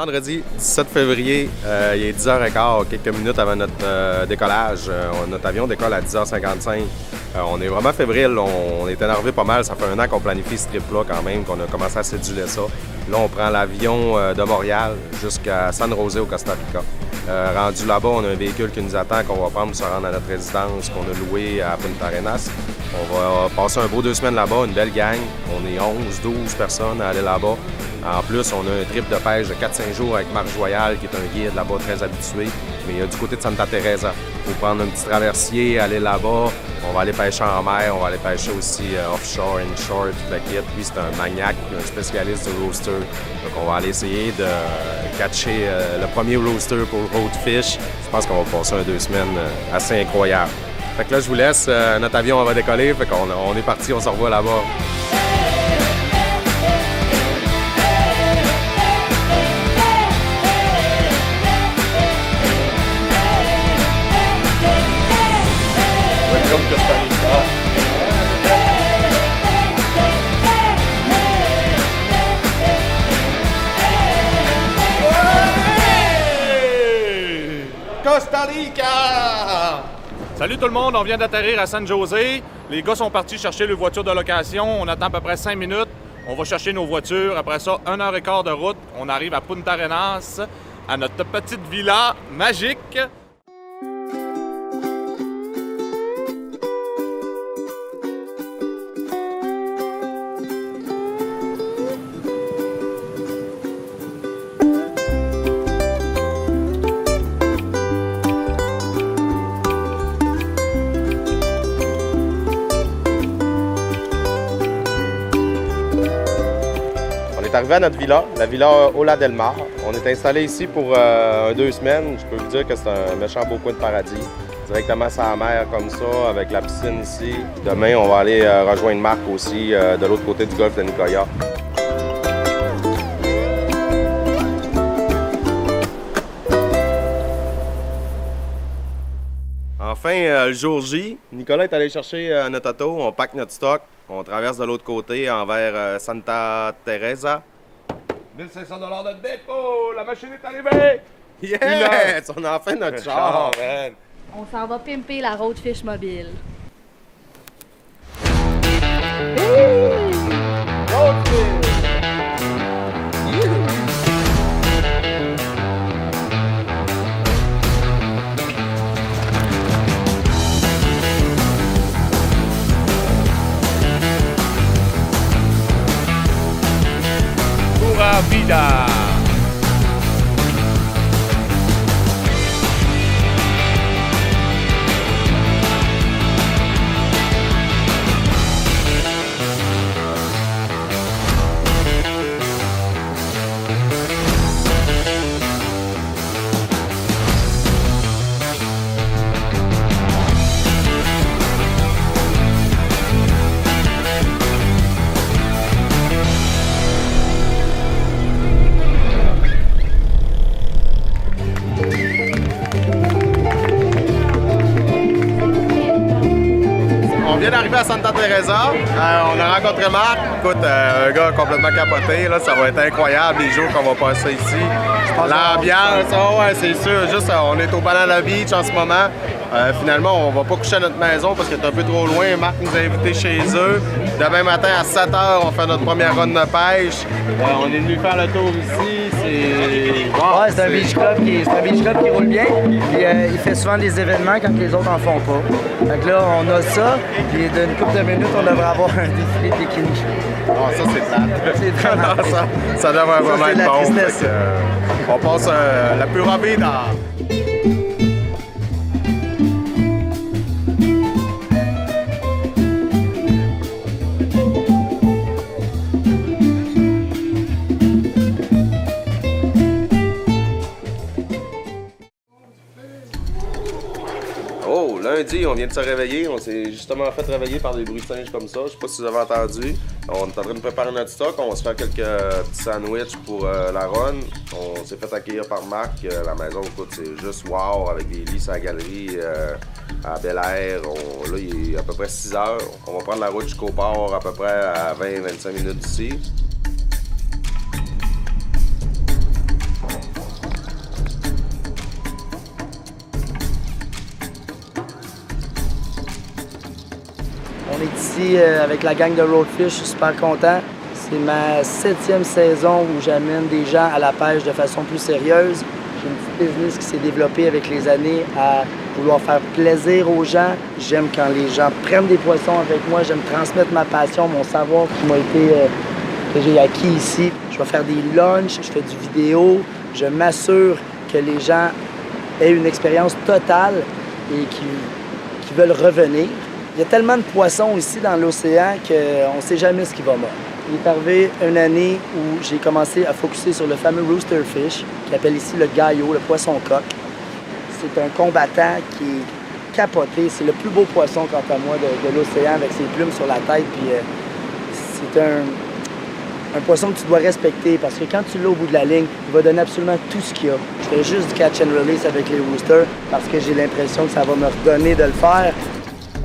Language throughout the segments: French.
vendredi 17 février, il est 10h15, quelques minutes avant notre décollage. Notre avion décolle à 10h55. On est vraiment fébrile, on est énervé pas mal. Ça fait un an qu'on planifie ce trip-là quand même, qu'on a commencé à céduler ça. Là, on prend l'avion de Montréal jusqu'à San José au Costa Rica. Rendu là-bas, on a un véhicule qui nous attend, qu'on va prendre pour se rendre à notre résidence, qu'on a loué à Punta Arenas. On va passer un beau 2 semaines là-bas, une belle gang. On est 11-12 personnes à aller là-bas. En plus, on a un trip de pêche de 4-5 jours avec Marc Joyal, qui est un guide là-bas très habitué. Mais du côté de Santa Teresa, il faut prendre un petit traversier, aller là-bas. On va aller pêcher en mer, on va aller pêcher aussi offshore, inshore, tout le kit. Lui, c'est un maniaque, un spécialiste de rooster. Donc, on va aller essayer de catcher le premier rooster pour Roadfish. Je pense qu'on va passer 2 semaines assez incroyables. Fait que là, je vous laisse. Notre avion va décoller. Fait qu'on est parti, on se revoit là-bas. Costa Rica! Salut tout le monde, on vient d'atterrir à San José. Les gars sont partis chercher les voitures de location. On attend à peu près 5 minutes. On va chercher nos voitures. Après ça, 1h15 de route. On arrive à Punta Arenas, à notre petite villa magique. On est arrivé à notre villa, la villa Ola del Mar. On est installé ici pour 2 semaines. Je peux vous dire que c'est un méchant beau coin de paradis. Directement sur la mer comme ça, avec la piscine ici. Demain, on va aller rejoindre Marc aussi de l'autre côté du golfe de Nicoya. Enfin, le jour J, Nicolas est allé chercher notre auto, on pack notre stock, on traverse de l'autre côté envers Santa Teresa. 1500 $ de dépôt, la machine est arrivée! Yes! On a enfin notre char, man! On s'en va pimper la Roadfish mobile. Pura vida! On vient d'arriver à Santa Teresa. On a rencontré Marc. Écoute, un gars complètement capoté. Là, ça va être incroyable les jours qu'on va passer ici. L'ambiance, ouais, c'est sûr. Juste, on est au Banana Beach en ce moment. Finalement, on va pas coucher à notre maison parce qu'elle est un peu trop loin. Marc nous a invités chez eux. Demain matin à 7h, on fait notre première run de pêche. On est venu faire le tour ici. Wow, ouais, c'est un beach club qui roule bien. Puis, il fait souvent des événements quand les autres en font pas. Donc là, on a ça. Puis d'une couple de minutes, on devrait avoir un défilé de bikini. Oh, ça, c'est plate. C'est vraiment ça devrait vraiment être bon. Tristesse. On passe la pura vida. Oh, lundi, on vient de se réveiller. On s'est justement fait réveiller par des bruits de singes comme ça. Je sais pas si vous avez entendu. On est en train de préparer notre stock. On va se faire quelques petits sandwichs pour la run. On s'est fait accueillir par Marc. La maison, écoute, c'est juste wow, avec des lits sur la galerie à Bel Air. Là, il est à peu près 6 heures. On va prendre la route jusqu'au port à peu près à 20-25 minutes d'ici. On est ici avec la gang de Roadfish, je suis super content. C'est ma 7e saison où j'amène des gens à la pêche de façon plus sérieuse. J'ai une petite business qui s'est développée avec les années à vouloir faire plaisir aux gens. J'aime quand les gens prennent des poissons avec moi, j'aime transmettre ma passion, mon savoir qui m'a été que j'ai acquis ici. Je vais faire des lunchs, je fais du vidéo, je m'assure que les gens aient une expérience totale et qui veulent revenir. Il y a tellement de poissons ici dans l'océan qu'on ne sait jamais ce qui va mordre. Il est arrivé une année où j'ai commencé à focusser sur le fameux roosterfish, qui appelle ici le gaillot, le poisson coq. C'est un combattant qui est capoté. C'est le plus beau poisson, quant à moi, de l'océan, avec ses plumes sur la tête. Puis c'est un poisson que tu dois respecter, parce que quand tu l'as au bout de la ligne, il va donner absolument tout ce qu'il y a. Je fais juste du catch and release avec les roosters, parce que j'ai l'impression que ça va me redonner de le faire.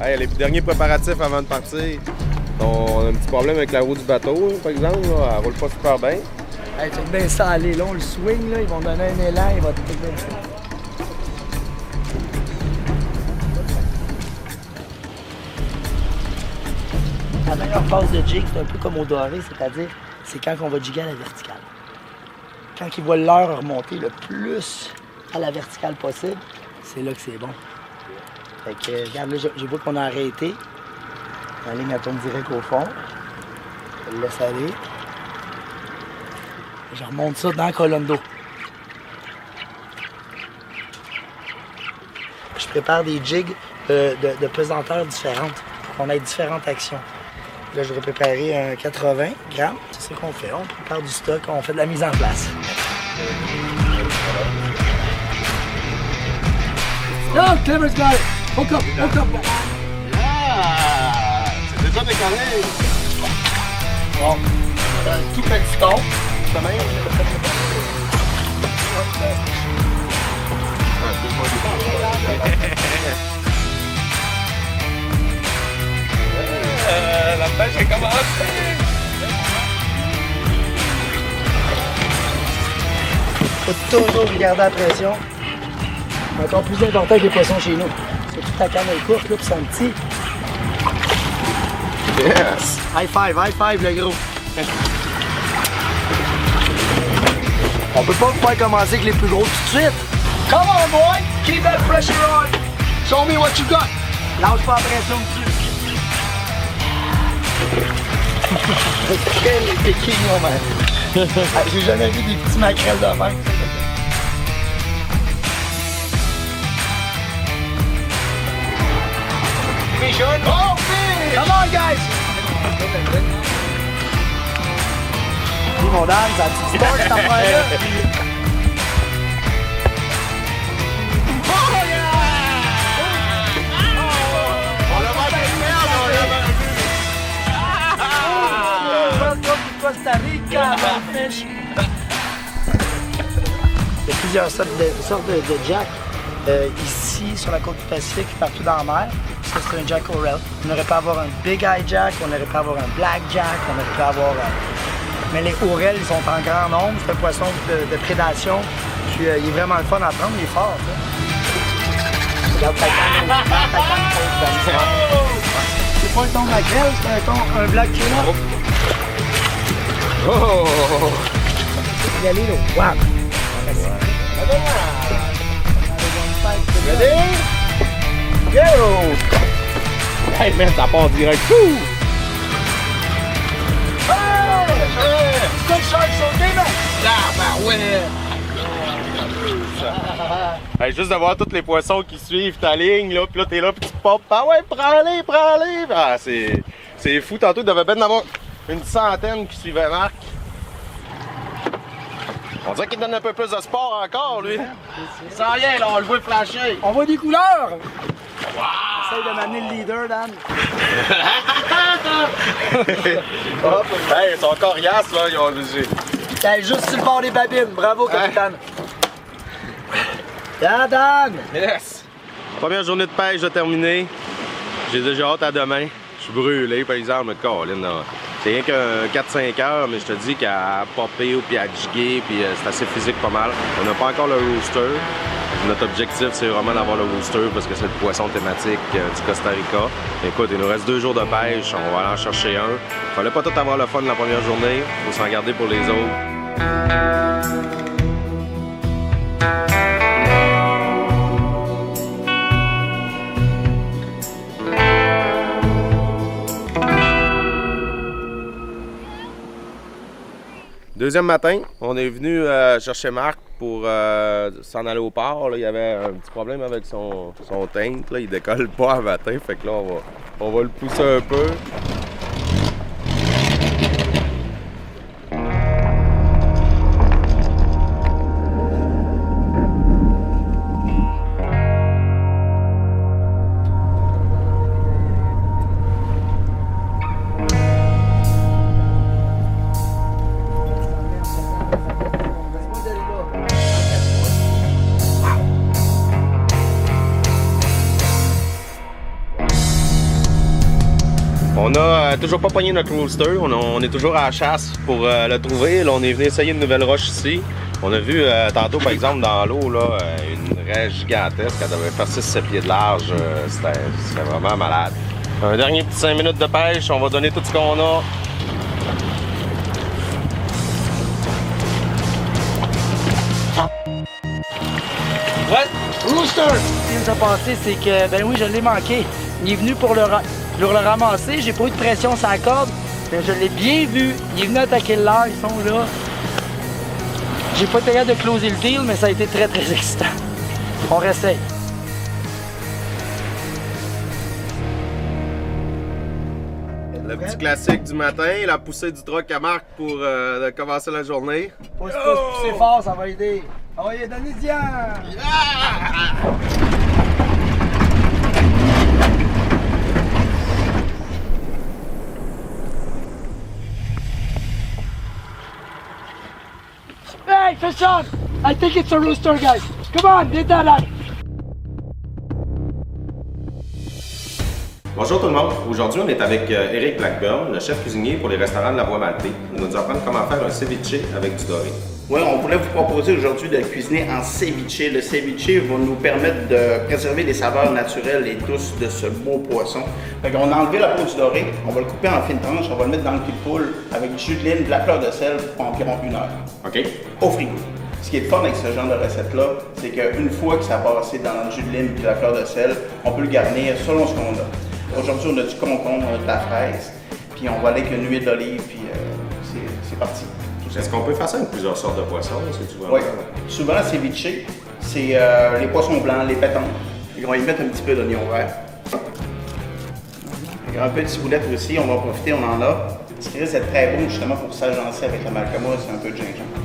Hey, les derniers préparatifs avant de partir. On a un petit problème avec la roue du bateau, par exemple. Là. Elle roule pas super bien. Hey, fait bien ça aller long, le swing, là, ils vont donner un élan, il va tout bien ça. La meilleure phase de jig, c'est un peu comme au doré, c'est-à-dire, c'est quand on va jigger à la verticale. Quand ils voient l'heure remonter le plus à la verticale possible, c'est là que c'est bon. Fait que, regarde, là, j'ai vu qu'on a arrêté. La ligne, elle tourne direct au fond. Je le laisse aller. Je remonte ça dans la colonne d'eau. Je prépare des jigs de pesanteur différentes pour qu'on ait différentes actions. Là, je vais préparer un 80 grammes. C'est ce qu'on fait. On prépare du stock, on fait de la mise en place. Là, Clever's got it! Hook up! C'est déjà décollé. Bon, tout petit ton, quand même. La pêche a commencé! Faut toujours garder la pression. C'est encore plus important que les poissons chez nous. C'est toute ta canne est courte, là, puis c'est un petit. Yes! High five, le gros. On peut pas vous faire commencer avec les plus gros tout de suite. Come on, boy! Keep that pressure on! Show me what you got! Lâche pas la pression dessus. Quel pékin, man. J'ai jamais vu des petits maquerelles de même. Fish on! Oh, fish! Come on, guys! Oui, mon Dan, ça a-tu du torque, cette affaire-là? Costa Rica, fish. Il y a plusieurs sortes de jack ici sur la côte du Pacifique, partout dans la mer. Ça, c'est un jack Orel. On aurait pu avoir un big eye jack, on aurait pu avoir un black jack, on aurait pu avoir. Mais les Orel, ils sont en grand nombre. C'est un poisson de prédation. Puis il est vraiment le fun à prendre, il est fort. Ça. Regarde ta canne. C'est pas un ton maquerelle, c'est un black tuna. Oh! Y aller là. Wow! Ready? Go! Hey man, ça part direct. Good shark, so game! Hey, juste de voir tous les poissons qui suivent ta ligne, là, pis là, t'es là, pis tu popes. Ah ouais, prends-les! Ah, c'est fou. Tantôt, il devait bien en avoir une centaine qui suivaient Marc. On dirait qu'il donne un peu plus de sport encore, lui. Sans rien, là, on le voit flasher! On voit des couleurs! Essaye de m'amener le leader, Dan. Hey, ils sont coriaces, là. Ils ont... T'es juste sur le bord des babines. Bravo, capitaine. Yeah, Dan! Yes! Première journée de pêche terminée. J'ai déjà hâte à demain. Je suis brûlé, par exemple, mais Colin, c'est rien qu'un 4-5 heures, mais je te dis qu'à popper ou puis à jiguer, puis c'est assez physique pas mal. On n'a pas encore le rooster. Notre objectif, c'est vraiment d'avoir le rooster parce que c'est le poisson thématique du Costa Rica. Écoute, il nous reste 2 jours de pêche, on va aller en chercher un. Fallait pas tout avoir le fun la première journée, faut s'en garder pour les autres. Deuxième matin, on est venu chercher Marc pour s'en aller au port. Là, il y avait un petit problème avec son tank. Là, il décolle pas à matin, fait que là, on va le pousser un peu. On a toujours pas pogné notre rooster, on est toujours à la chasse pour le trouver. Là, on est venu essayer une nouvelle roche ici. On a vu tantôt, par exemple, dans l'eau, une raie gigantesque. Elle devait faire 6-7 pieds de large. C'était vraiment malade. Un dernier petit 5 minutes de pêche, on va donner tout ce qu'on a. What? Rooster! Ce qui nous a passé, c'est que, ben oui, je l'ai manqué. Il est venu pour le ramasser. J'ai pas eu de pression sur la corde, mais je l'ai bien vu. Il est venu attaquer le leurre, ils sont là. J'ai pas été capable de closer le deal, mais ça a été très, très excitant. On réessaye. Le petit classique du matin, la poussée du truck à Marc pour commencer la journée. Pousse, poussez fort, ça va aider. Ah oui, Donizien! Hey, fish on! I think it's a rooster, guys. Come on, get that out. Bonjour tout le monde. Aujourd'hui, on est avec Eric Blackburn, le chef cuisinier pour les restaurants de la Voie Maltée. Il va nous apprendre comment faire un ceviche avec du doré. Oui, on voulait vous proposer aujourd'hui de cuisiner en ceviche. Le ceviche va nous permettre de préserver les saveurs naturelles et douces de ce beau poisson. Fait qu'on a enlevé la peau du doré, on va le couper en fines tranches, on va le mettre dans le cul de poule avec du jus de lime, de la fleur de sel pour environ 1 heure. OK. Au frigo. Ce qui est fun avec ce genre de recette-là, c'est qu'une fois que ça a passé dans le jus de lime et de la fleur de sel, on peut le garnir selon ce qu'on a. Aujourd'hui, on a du concombre, de la fraise, puis on va aller avec une huile d'olive, puis c'est parti. Est-ce qu'on peut faire ça avec plusieurs sortes de poissons? Oui. Souvent, le ceviche, c'est les poissons blancs, les pétons. On va y mettre un petit peu d'oignon vert. Un peu de ciboulette aussi, on va en profiter, on en a. Ce qui risque d'être très bon justement pour s'agencer avec la malcama, c'est un peu de gingembre.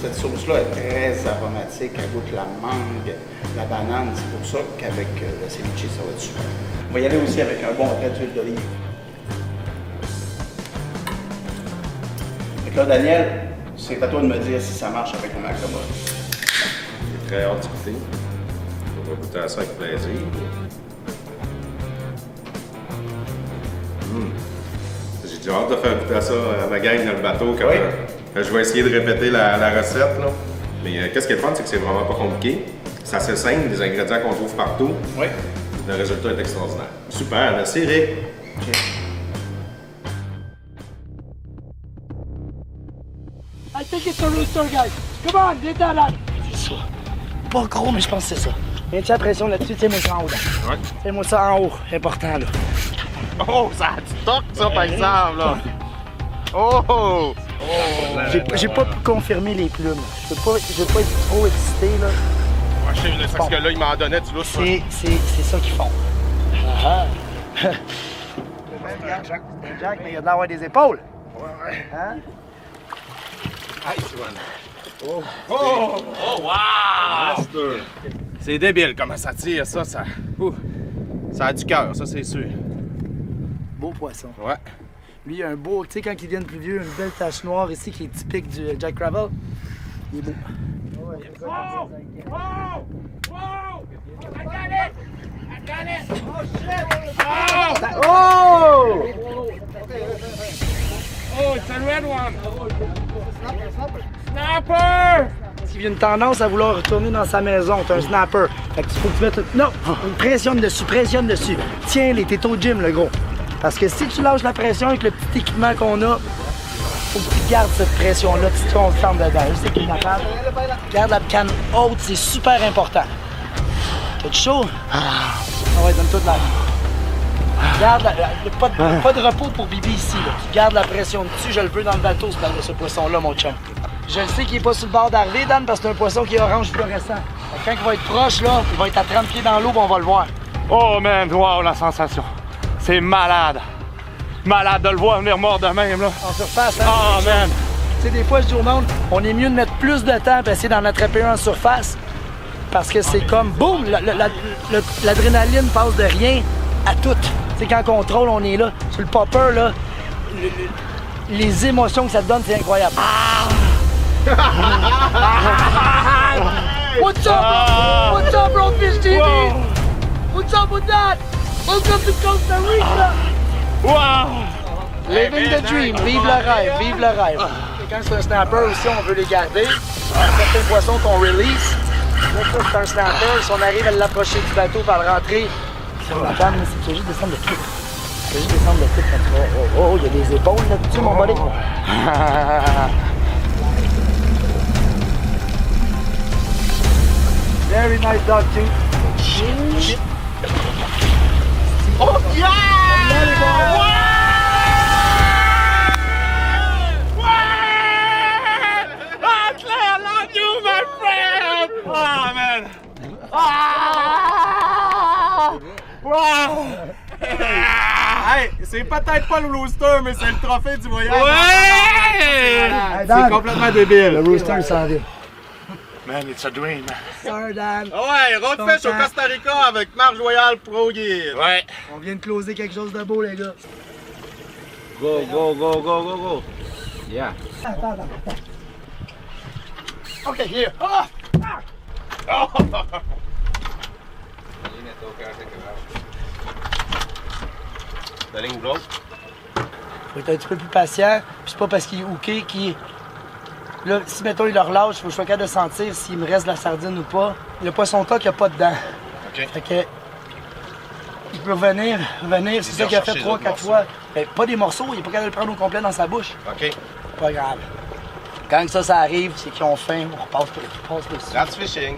Cette sauce-là est très aromatique, elle goûte la mangue, la banane. C'est pour ça qu'avec le ceviche, ça va être super. On va y aller aussi avec un bon trait d'huile d'olive. Donc là, Daniel, c'est à toi de me dire si ça marche avec le malcama. J'ai très hâte de goûter. On va goûter à ça avec plaisir. J'ai hâte de faire goûter à ça à ma gang dans le bateau quand je vais essayer de répéter la recette. Là. Mais qu'est-ce qui est le fun, c'est que c'est vraiment pas compliqué. C'est assez simple, des ingrédients qu'on trouve partout. Oui. Le résultat est extraordinaire. Super, merci Eric. Okay. I think it's a rooster, guys. Come on, get that out. C'est ça. Pas gros, mais je pense que c'est ça. Viens-tu la pression là-dessus? Tiens-moi ça en haut. Là. Ouais. Tiens-moi ça en haut. Important, là. Oh, ça a du toc, ça, par exemple, là. Oh! J'ai pas pu confirmer les plumes. Je veux pas être trop excité, là. Ouais, je sais, parce que là, il m'en donnait du lousse. C'est ça qu'ils font. Ah ah. Jack, mais il y a de l'avoir des épaules. Ouais. Hein? Nice one. Oh! Oh! Oh, wow! C'est débile comment ça tire, ça. Ça a du cœur, ça, c'est sûr. Beau poisson. Ouais. Lui, il a un beau, tu sais, quand il devient plus vieux, une belle tache noire ici qui est typique du Jack Crevalle. Il est beau. Whoa! Whoa! Whoa! I got it! I got it! Oh, shit! Oh! Oh, it's a red one! Snapper! Il y a une tendance à vouloir retourner dans sa maison. T'es un snapper. Fait que faut que tu mettes une... Non! Une pressionne dessus. Tiens-les, t'es au gym, le gros. Parce que si tu lâches la pression avec le petit équipement qu'on a, faut que tu gardes cette pression-là, tu constantes dedans. Je sais qu'il est capable. Garde la canne haute, c'est super important. T'as-tu chaud? Ah ouais, donne toute la... Garde pas de repos pour Bibi ici. Là. Tu gardes la pression dessus, je le veux dans le bateau, ce poisson-là, mon chum. Je le sais qu'il n'est pas sur le bord d'arriver, Dan, parce que c'est un poisson qui est orange fluorescent. Quand il va être proche, là, il va être à 30 pieds dans l'eau, on va le voir. Oh man, wow, la sensation. C'est malade. Malade de le voir venir mort de même, là. En surface, hein? Oh man. Tu sais, des fois, je dis au monde, on est mieux de mettre plus de temps pour essayer d'en attraper un en surface, parce que c'est comme, boum, l'adrénaline passe de rien à tout. Tu sais, quand on contrôle, on est là. Sur le popper, là, les émotions que ça te donne, c'est incroyable. What's up, bro? What's up, Roadfish TV? Wow. What's up with that? Welcome to Costa Rica! Wow! Living the dream, vive le rêve, vive le rêve. Quand c'est un snapper aussi, on veut les garder. Certains poissons qu'on release. Là, ça, c'est un snapper. Si on arrive à l'approcher du bateau par le rentrer sur la canne, c'est qu'il faut juste descendre le clip. Il faut juste descendre le clip. Oh, il y a des épaules là-dessus, mon buddy. Very nice dog, too. Oh yeah! I love you, my friend! Oh man! Wow! Hey, c'est peut-être pas le rooster, mais c'est le trophée du voyage. Ouais! C'est complètement débile. Le rooster, il s'en vient. Man, it's a dream. Sir Dan. Ouais, roadfish au Costa Rica avec Marge Royale Pro Gear. Ouais. On vient de closer quelque chose de beau, les gars. Go, go, go, go, go, go. Yeah. Attends. OK, here. Ah! La ligne bleue. Faut être un petit peu plus patient. Puis c'est pas parce qu'il est hooké qu'il... Là, si mettons il le relâche, il faut que je sois capable de sentir s'il me reste de la sardine ou pas. Le poisson coq, il n'y a pas de dents. OK. Fait que... Il peut venir, c'est ça qu'il a fait 3-4 fois. Ben, pas des morceaux, il est pas capable de le prendre au complet dans sa bouche. OK. Pas grave. Quand ça arrive, c'est qu'ils ont faim, on repasse dessus. That's fishing.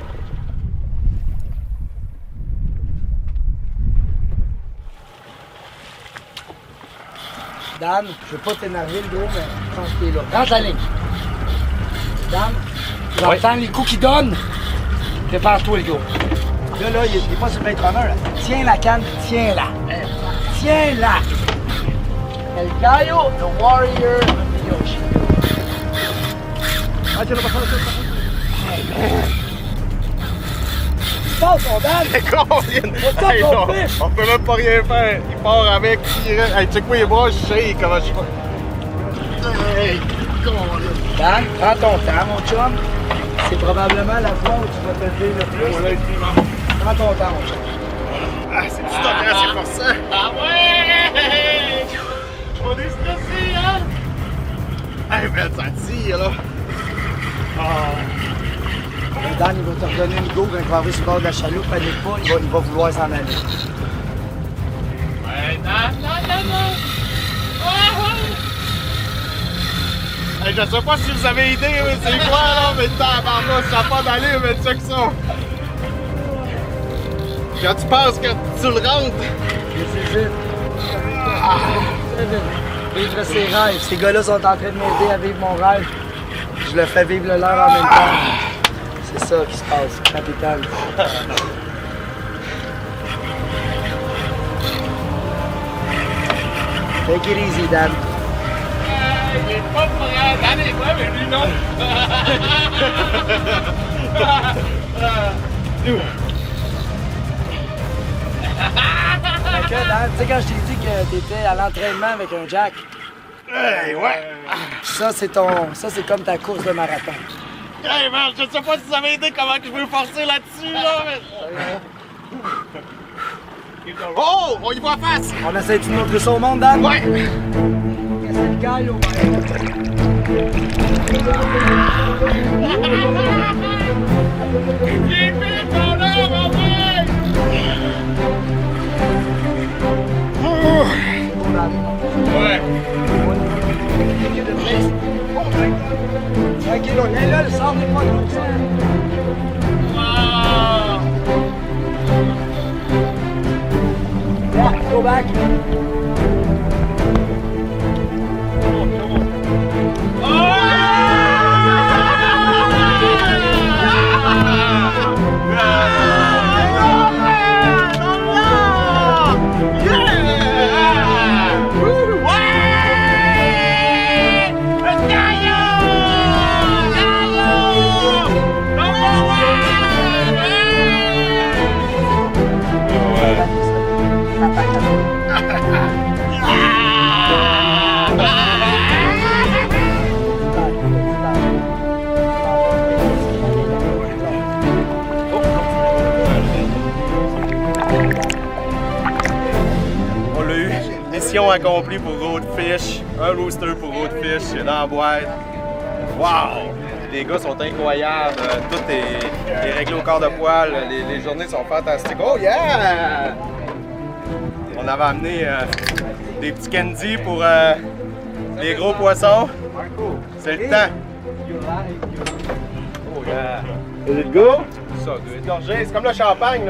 Dan, je veux pas t'énerver le gros, mais quand t'es là. Rentre la ligne. Dan, j'entends les coups qu'il donne. Prépare-toi le gros. Là, il est pas sur le maître-honneur. Tiens la canne, tiens-la. Tiens-la. El Gallo, the warrior of the ocean. Ah, tu l'as pas fait. Passe, on Dan! C'est combien? What's up, Hey, Roadfish? on peut même pas rien faire. Il part avec, il reste. Hey, check-moi les bras, je sais comment je fais. Hey, Dan, prends ton temps, mon chum. C'est probablement la fois où tu vas te lever le plus. Prends ton temps, mon chum. Ah, c'est du stockage, c'est pour ça. Ah ouais! On est stressé, hein? Hey, ben, ça tire, là. Dan, il va te redonner une go quand il va arriver sur le bord de la chaloupe. Panique pas, il va vouloir s'en aller. Ouais, non. Hey, je sais pas si vous avez idée, mais c'est quoi, là, mais tabarnak, ça n'a pas d'allure, mais check ça. Quand tu penses que tu le rentres. C'est vite. Vivre ses rêves. Ces gars-là sont en train de m'aider à vivre mon rêve. Je le fais vivre le leur en même temps. C'est ça qui se passe, capitaine. Take it easy, Dan. Il est pas prêt. Dan est prêt, mais lui, non. Fait que, Dan, tu sais, quand je t'ai dit que t'étais à l'entraînement avec un jack, Hey, ouais. ça, c'est comme ta course de marathon. Hey, man, je sais pas si vous avez idée comment que je veux forcer là-dessus, là, mais. Oh, on y voit face. On essaie de montrer ça au monde, Dan? Ouais. C'est le gallo, Tranquille, on est là, le sort n'est pas comme ça. Yeah, go back. On l'a eu. Mission accomplie pour Roadfish. Un rooster pour Roadfish. C'est dans la boîte. Wow! Les gars sont incroyables. Tout est réglé au quart de poil. Les journées sont fantastiques. Oh yeah! On avait amené des petits candy pour les gros poissons. C'est le temps. Oh yeah! Is it good? So good. Gorgé, c'est comme le champagne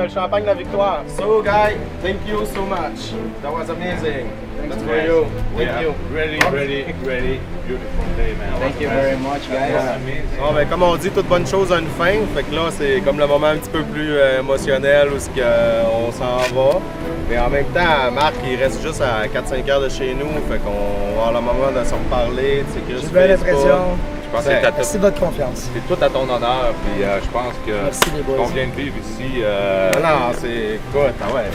de la victoire. So guys, thank you so much. That was amazing. That's for you. Thank you. Really beautiful day, man. Thank you very much, guys. Bon, ben, comme on dit, toute bonne chose a une fin. Fait que là, c'est comme le moment un petit peu plus émotionnel où on s'en va. Mais en même temps, Marc, il reste juste à 4-5 heures de chez nous. Fait qu'on va avoir le moment de se reparler. J'ai bien l'impression. Je pense que c'est Merci de votre confiance. tout à ton honneur, puis je pense que Merci, les boys. qu'on vient de vivre ici. Non, c'est. Écoute, ah ouais.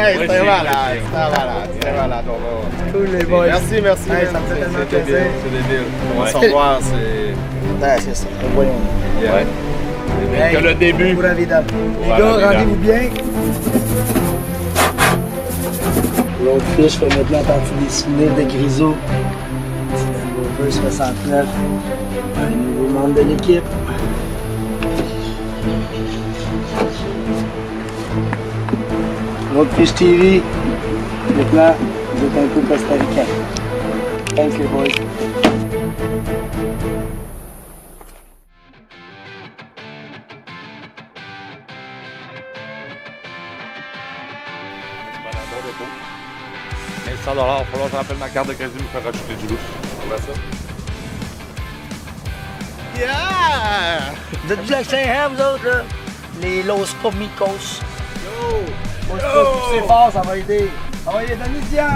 Hey, C'était malade, on va. Cool, les boys. Merci. Hey, ça me fait tellement C'est débile, plaisir. c'est débile. On va Ouais. se revoir, c'est. Ouais, c'est ça. Voyons. Yeah. Hey, que le début. Pura vida. Les Pura gars, vida. rendez-vous bien. Roadfish fait maintenant partie des souvenirs de Grisot. C'est un Rover 69. Un nouveau membre de l'équipe. Roadfish TV. Maintenant, vous êtes un peu costaricain. Thanks les boys. $100, il va falloir que je rappelle ma carte de crédit me faire rajouter du lousse. On va ça. Yeah! Vous êtes du lac Saint-Jean, vous autres, là? Les Los Comicos. Yo! Moi, je pense que c'est fort, ça va aider. Ça va aider, Domitian!